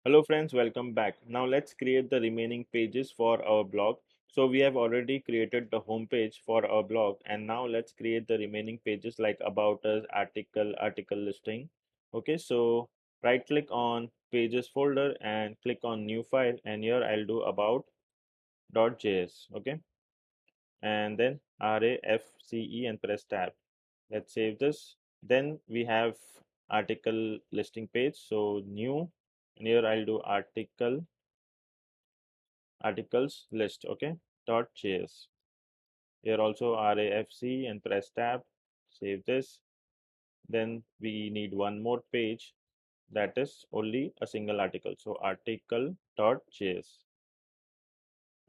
Hello friends, welcome back. Now let's create the remaining pages for our blog. So we have already created the home page for our blog, and now let's create the remaining pages like about us, article listing. Okay, so right click on pages folder and click on new file, and here I'll do about.js. Okay, and then RAFCE and press tab. Let's save this. Then we have article listing page. So new, and here I'll do articles list. Okay, .js. Here also RAFC and press tab. Save this. Then we need one more page that is only a single article. So article.js.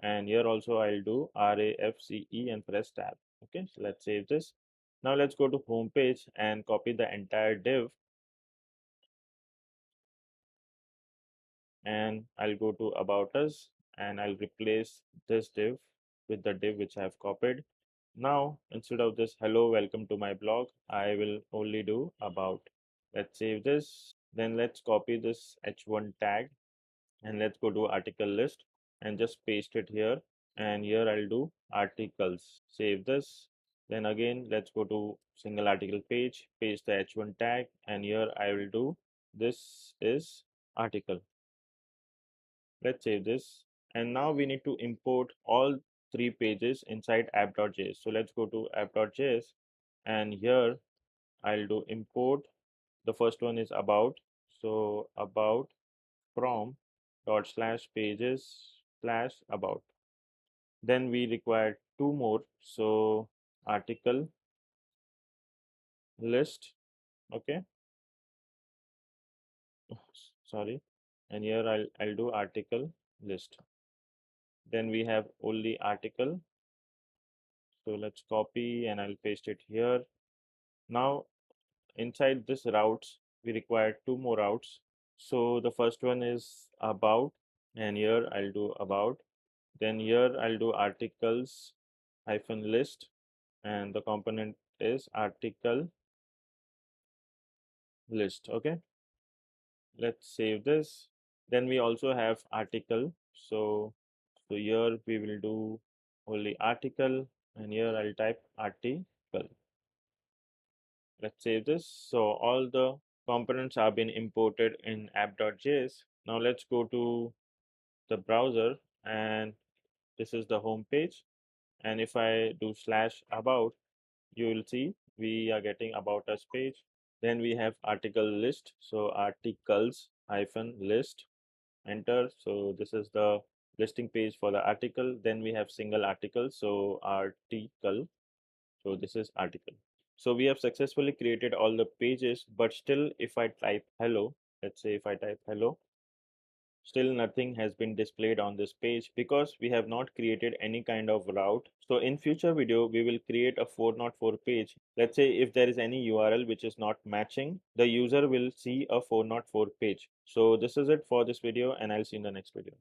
And here also I'll do RAFCE and press tab. Okay, so let's save this. Now let's go to home page and copy the entire div, and I'll go to about us and I'll replace this div with the div which I have copied. Now instead of this hello welcome to my blog, I will only do about. Let's save this. Then let's copy this h1 tag and let's go to article list and just paste it here, and here I'll do articles. Save this. Then again let's go to single article page, paste the h1 tag, and here I will do this is article. Let's save this. And now we need to import all three pages inside app.js. So let's go to app.js, and here I'll do import. The first one is about. So about from dot slash pages slash about. Then we require two more. So article list. Okay. Sorry. And here I'll do article list. Then we have only article. So let's copy and I'll paste it here. Now inside this routes, we require two more routes. So the first one is about, and here I'll do about. Then here I'll do articles hyphen list, and the component is article list. Okay, let's save this. Then we also have article. So here we will do only article, and here I'll type article. Let's save this. So all the components have been imported in app.js. Now let's go to the browser, and this is the home page. And if I do slash about, you will see we are getting about us page. Then we have article list. So articles hyphen list, enter. So this is the listing page for the article. Then we have single article. So article. So this is article. So we have successfully created all the pages, but still if I type hello, let's say if I type hello, still nothing has been displayed on this page because we have not created any kind of route. So in future video, we will create a 404 page. Let's say if there is any URL which is not matching, the user will see a 404 page. So this is it for this video, and I'll see you in the next video.